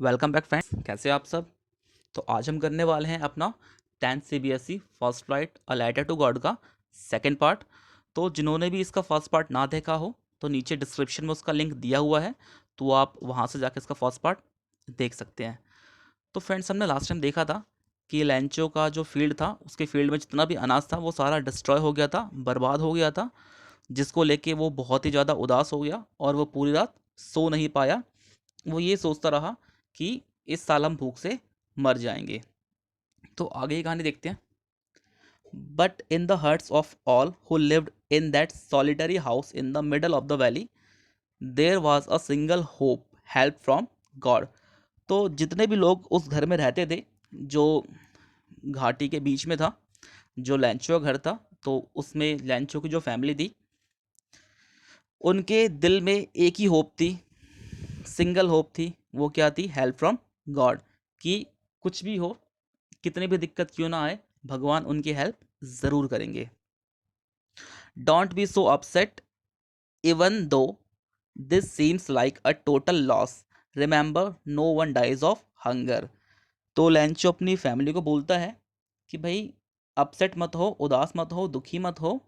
Welcome back friends, कैसे हो आप सब। तो आज हम करने वाले हैं अपना 10th CBSE first flight a letter to God का सेकंड पार्ट। तो जिन्होंने भी इसका फर्स्ट पार्ट ना देखा हो तो नीचे डिस्क्रिप्शन में उसका लिंक दिया हुआ है, तो आप वहाँ से जाकर इसका फर्स्ट पार्ट देख सकते हैं। तो फ्रेंड्स, हमने लास्ट टाइम देखा था कि लैंचो का जो फील्ड था, उसके फील्ड में जितना भी अनाज था वो सारा डिस्ट्रॉय हो गया था, बर्बाद हो गया था, जिसको लेके वो बहुत ही ज़्यादा उदास हो गया और वो पूरी रात सो नहीं पाया। वो ये सोचता रहा कि इस साल हम भूख से मर जाएंगे। तो आगे की कहानी देखते हैं। But in the hearts of all who lived in that solitary house in the middle of the valley there was a single hope, help from God. तो जितने भी लोग उस घर में रहते थे, जो घाटी के बीच में था, जो लैंचो का घर था, तो उसमें लैंचो की जो फैमिली थी, उनके दिल में एक ही होप थी, सिंगल होप थी। वो क्या थी? Help from God. कि कुछ भी हो, कितनी भी दिक्कत क्यों ना आए, भगवान उनकी हेल्प ज़रूर करेंगे। Don't be so upset even though this seems like a total loss, remember no one dies of hunger. तो लैंचो अपनी फैमिली को बोलता है कि भाई, अपसेट मत हो, उदास मत हो, दुखी मत हो।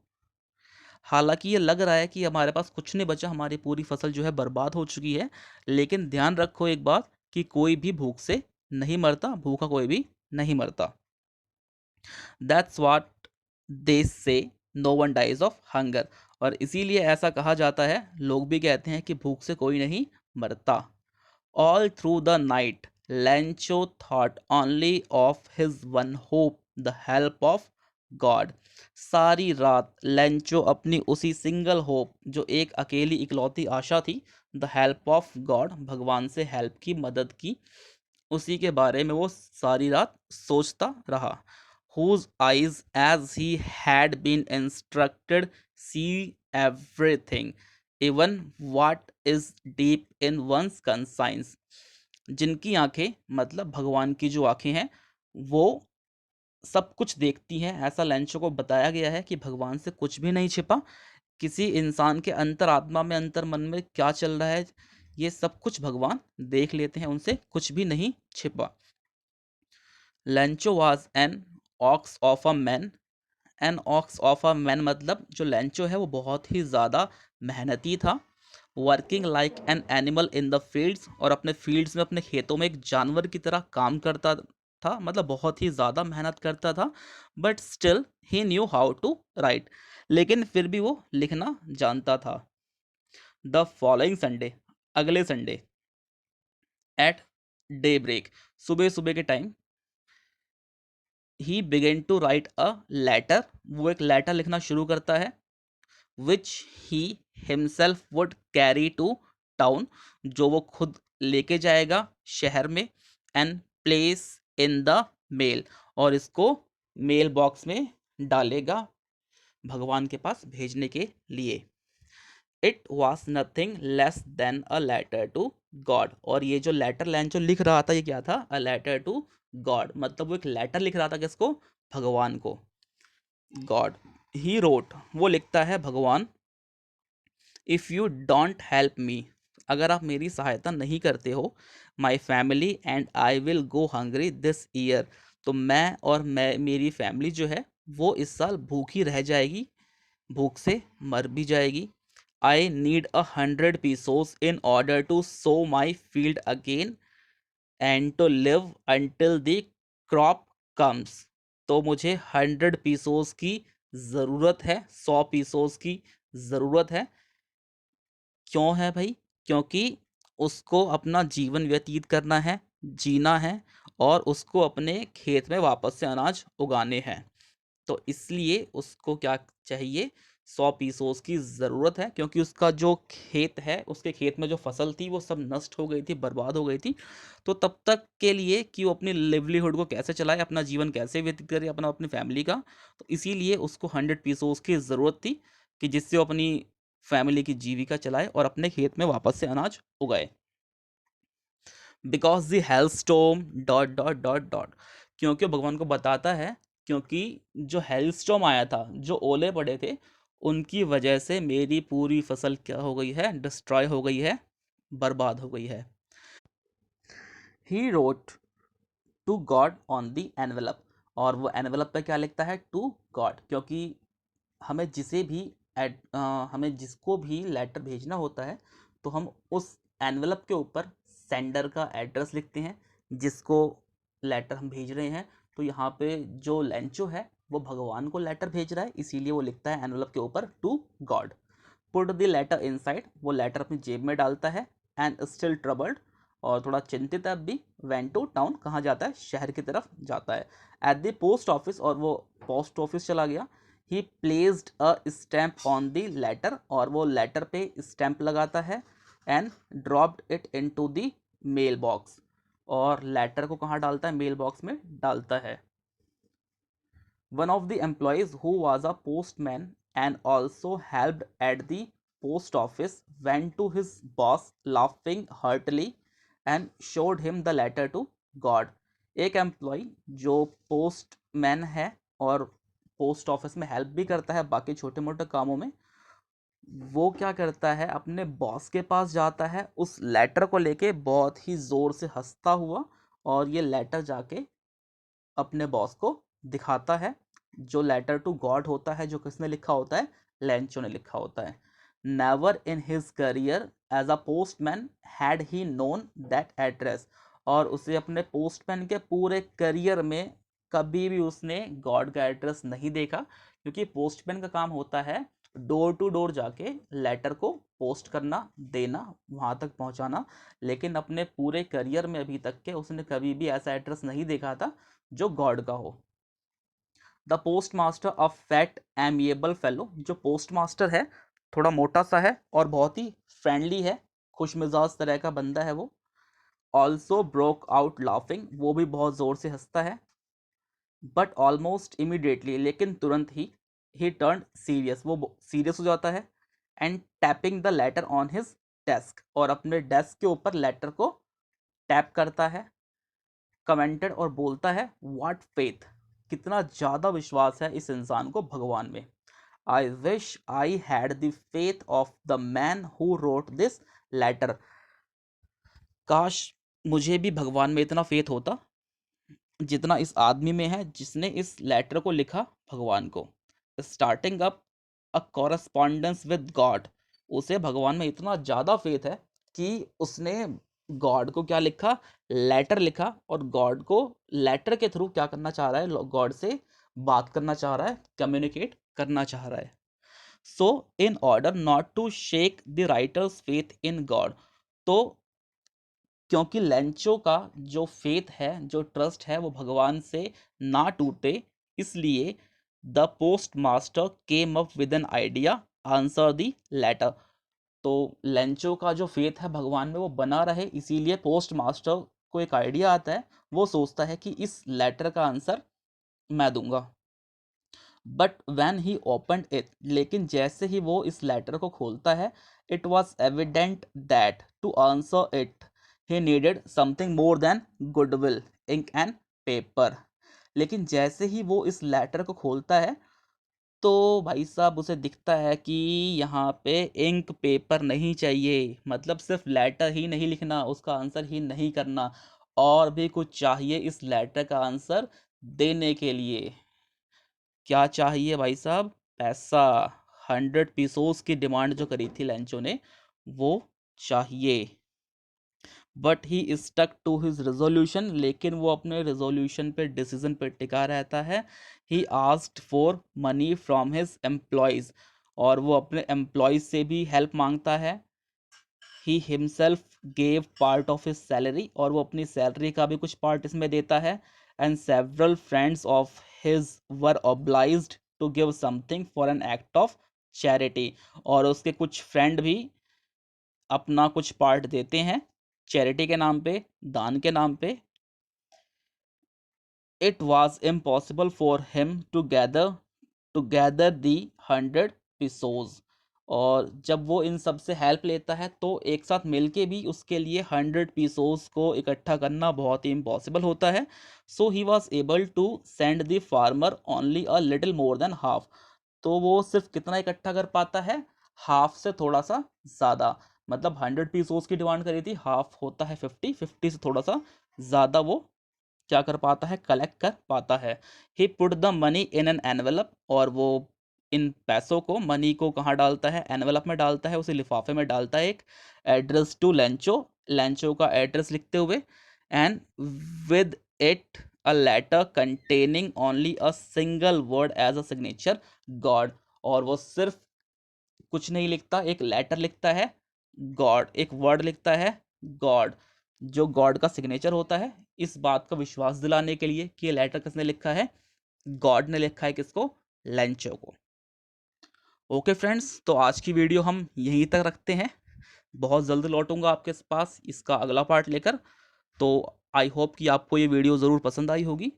हालांकि ये लग रहा है कि हमारे पास कुछ नहीं बचा, हमारी पूरी फसल जो है बर्बाद हो चुकी है, लेकिन ध्यान रखो एक बात कि कोई भी भूख से नहीं मरता, भूखा कोई भी नहीं मरता। That's what they say, no one dies of hunger. और इसीलिए ऐसा कहा जाता है, लोग भी कहते हैं कि भूख से कोई नहीं मरता। All through the night लैंचो thought only of his one hope, the help of God. सारी रात लैंचो अपनी उसी सिंगल होप, जो एक अकेली इकलौती आशा थी, द हेल्प ऑफ गॉड, भगवान से हेल्प की, मदद की, उसी के बारे में वो सारी रात सोचता रहा। whose eyes, as he had been instructed, see everything, even what is deep in one's conscience। जिनकी आंखें, मतलब भगवान की जो आंखें हैं, वो सब कुछ देखती हैं। ऐसा लैंचो को बताया गया है कि भगवान से कुछ भी नहीं छिपा। किसी इंसान के अंतरात्मा में, अंतर मन में क्या चल रहा है, ये सब कुछ भगवान देख लेते हैं, उनसे कुछ भी नहीं छिपा। लैंचो was an ox of a man. An ox of a man मतलब जो लैंचो है वो बहुत ही ज़्यादा मेहनती था। Working like an animal in the fields, और अपने फील्ड्स में, अपने खेतों में एक जानवर की तरह काम करता था, मतलब बहुत ही ज़्यादा मेहनत करता था। But still he knew how to write, लेकिन फिर भी वो लिखना जानता था। द फॉलोइंग संडे, अगले संडे, एट डे ब्रेक, सुबह सुबह के time, he began to write a letter, वो एक लेटर लिखना शुरू करता है, which he himself would carry to town, जो वो खुद लेके जाएगा शहर में, and place in the mail, और इसको मेल बॉक्स में डालेगा भगवान के पास भेजने के लिए। It was nothing less than a letter to God. और ये जो लेटर लाइन जो लिख रहा था, ये क्या था? अ लेटर टू गॉड, मतलब वो एक लेटर लिख रहा था किसको? भगवान को। गॉड, ही रोट, वो लिखता है भगवान, if you don't help me, अगर आप मेरी सहायता नहीं करते हो, my family and I will go hungry this year, तो मैं मेरी फैमिली जो है वो इस साल भूखी रह जाएगी, भूख से मर भी जाएगी। I need 100 pesos in order to sow my field again and to live until the crop comes. तो मुझे 100 pesos की ज़रूरत है, 100 pesos की ज़रूरत है। क्यों है भाई? क्योंकि उसको अपना जीवन व्यतीत करना है, जीना है, और उसको अपने खेत में वापस से अनाज उगाने हैं। तो इसलिए उसको क्या चाहिए? 100 pesos की ज़रूरत है, क्योंकि उसका जो खेत है, उसके खेत में जो फसल थी वो सब नष्ट हो गई थी, बर्बाद हो गई थी। तो तब तक के लिए कि वो अपनी लिवलीहुड को कैसे चलाए, अपना जीवन कैसे व्यतीत करे, अपनी फैमिली का, तो इसीलिए उसको 100 pesos की ज़रूरत थी, कि जिससे वो अपनी फैमिली की जीविका चलाए और अपने खेत में वापस से अनाज उगाए। Because the hail storm dot dot dot dot, क्योंकि वो भगवान को बताता है, क्योंकि जो हेल स्टोम आया था, जो ओले पड़े थे, उनकी वजह से मेरी पूरी फसल क्या हो गई है? डिस्ट्रॉय हो गई है, बर्बाद हो गई है। He wrote to God on the envelope, और वो एनवेलप पे क्या लिखता है, टू गॉड, क्योंकि हमें जिसे भी हमें जिसको भी लेटर भेजना होता है तो हम उस एनवेलप के ऊपर सेंडर का एड्रेस लिखते हैं जिसको लेटर हम भेज रहे हैं। तो यहाँ पे जो लेंचो है वो भगवान को लेटर भेज रहा है, इसीलिए वो लिखता है एनवेलप के ऊपर to God. Put the letter inside, वो लेटर अपनी जेब में डालता है। एंड स्टिल ट्रबल्ड, और थोड़ा चिंतित अब भी, वेंट टू टाउन, कहाँ जाता है, शहर की तरफ जाता है। एट द पोस्ट ऑफिस, और वो पोस्ट ऑफिस चला गया। He placed a stamp on the letter, और वो लेटर पे स्टैम्प लगाता है। And dropped it into the mail box, और लेटर को कहाँ डालता है, मेल बॉक्स में डालता है। One of the employees, who was a postman and also helped at the post office, went to his boss laughing heartily and showed him the letter to God. एक employ जो postman है और post office में help भी करता है बाकी छोटे मोटे कामों में, वो क्या करता है, अपने बॉस के पास जाता है उस लेटर को लेके बहुत ही ज़ोर से हंसता हुआ, और ये लेटर जाके अपने बॉस को दिखाता है। जो लेटर टू गॉड होता है, जो किसने लिखा होता है, लेंचो ने लिखा होता है। Never in his career as a postman had he known that address, और उसे अपने पोस्टमैन के पूरे करियर में कभी भी उसने गॉड का एड्रेस नहीं देखा, क्योंकि पोस्टमैन का काम होता है डोर टू डोर जाके लेटर को पोस्ट करना, देना, वहाँ तक पहुँचाना। लेकिन अपने पूरे करियर में अभी तक के उसने कभी भी ऐसा एड्रेस नहीं देखा था जो गॉड का हो। The post master a fat amiable fellow, जो पोस्ट मास्टर है थोड़ा मोटा सा है और बहुत ही फ्रेंडली है, खुश मिजाज तरह का बंदा है वो। ऑल्सो ब्रोक आउट लाफिंग, वो भी बहुत ज़ोर से हंसता है। बट ऑलमोस्ट इमीडिएटली, लेकिन तुरंत ही टर्न सीरियस, वो सीरियस हो जाता है। And tapping the later on his desk, और अपने डेस्क के ऊपर लेटर को टैप करता है। कमेंटेड, और बोलता है, व्हाट फेथ, कितना ज़्यादा विश्वास है इस इंसान को भगवान में। I wish I had the faith of the man who wrote this letter, काश मुझे भी भगवान में इतना फेथ होता जितना इस आदमी में है जिसने इस लेटर को लिखा भगवान को। Starting up a correspondence with God, उसे भगवान में इतना ज़्यादा फेथ है कि उसने गॉड को क्या लिखा, लेटर लिखा, और गॉड को लेटर के थ्रू क्या करना चाह रहा है, गॉड से बात करना चाह रहा है, कम्युनिकेट करना चाह रहा है। So in order not to shake the writer's faith in god, तो क्योंकि लेंचो का जो फेथ है, जो ट्रस्ट है, वो भगवान से ना टूटे, इसलिए the post master came up with an idea, answer the letter. तो लेंचो का जो फेथ है भगवान में वो बना रहे, इसीलिए पोस्ट मास्टर को एक आइडिया आता है, वो सोचता है कि इस लेटर का आंसर मैं दूंगा। But when he open it, लेकिन जैसे ही वो इस लेटर को खोलता है, it was evident that to answer it he needed something more than goodwill, ink and paper. लेकिन जैसे ही वो इस लेटर को खोलता है तो भाई साहब उसे दिखता है कि यहाँ पे इंक पेपर नहीं चाहिए, मतलब सिर्फ लेटर ही नहीं लिखना, उसका आंसर ही नहीं करना, और भी कुछ चाहिए इस लेटर का आंसर देने के लिए। क्या चाहिए भाई साहब, पैसा। 100 पीसोस की डिमांड जो करी थी लेंचो ने, वो चाहिए। But he stuck to his resolution, लेकिन वो अपने रेजोल्यूशन पे, डिसीजन पे टिका रहता है। He asked for money from his employees, और वो अपने एम्प्लॉयज़ से भी हेल्प मांगता है। He himself gave part of his salary, और वो अपनी सैलरी का भी कुछ पार्ट इसमें देता है। And several friends of his were obliged to give something for an act of charity, और उसके कुछ फ्रेंड भी अपना कुछ पार्ट देते हैं चैरिटी के नाम पे, दान के नाम पे। It was impossible for him to gather the 100 pesos, और जब वो इन सब से हेल्प लेता है तो एक साथ मिलके भी उसके लिए 100 पीसोज को इकट्ठा करना बहुत ही इम्पॉसिबल होता है। So he was able to send the farmer only a little more than half, तो वो सिर्फ कितना इकट्ठा कर पाता है, हाफ से थोड़ा सा ज़्यादा, मतलब 100 पीसोस की डिमांड करी थी, हाफ होता है 50, 50 से थोड़ा सा ज़्यादा वो क्या कर पाता है, कलेक्ट कर पाता है। He put the money in an envelope, और वो इन पैसों को, मनी को कहाँ डालता है, एनवेलप में डालता है, उसे लिफाफे में डालता है, एक एड्रेस टू लेंचो, लेंचो का एड्रेस लिखते हुए, and with it a letter containing only a single word as a signature, God. और वो सिर्फ कुछ नहीं लिखता, एक लेटर लिखता है गॉड, एक वर्ड लिखता है गॉड, जो गॉड का सिग्नेचर होता है, इस बात का विश्वास दिलाने के लिए कि ये लेटर किसने लिखा है, गॉड ने लिखा है। किसको, लेंचो को। ओके फ्रेंड्स, तो आज की वीडियो हम यहीं तक रखते हैं। बहुत जल्द लौटूंगा आपके पास इसका अगला पार्ट लेकर। तो आई होप कि आपको ये वीडियो ज़रूर पसंद आई होगी।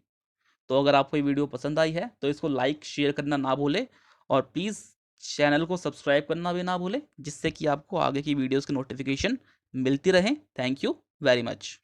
तो अगर आपको ये वीडियो पसंद आई है तो इसको लाइक शेयर करना ना भूलें, और प्लीज़ चैनल को सब्सक्राइब करना भी ना भूलें, जिससे कि आपको आगे की वीडियोस की नोटिफिकेशन मिलती रहे। Thank you very much.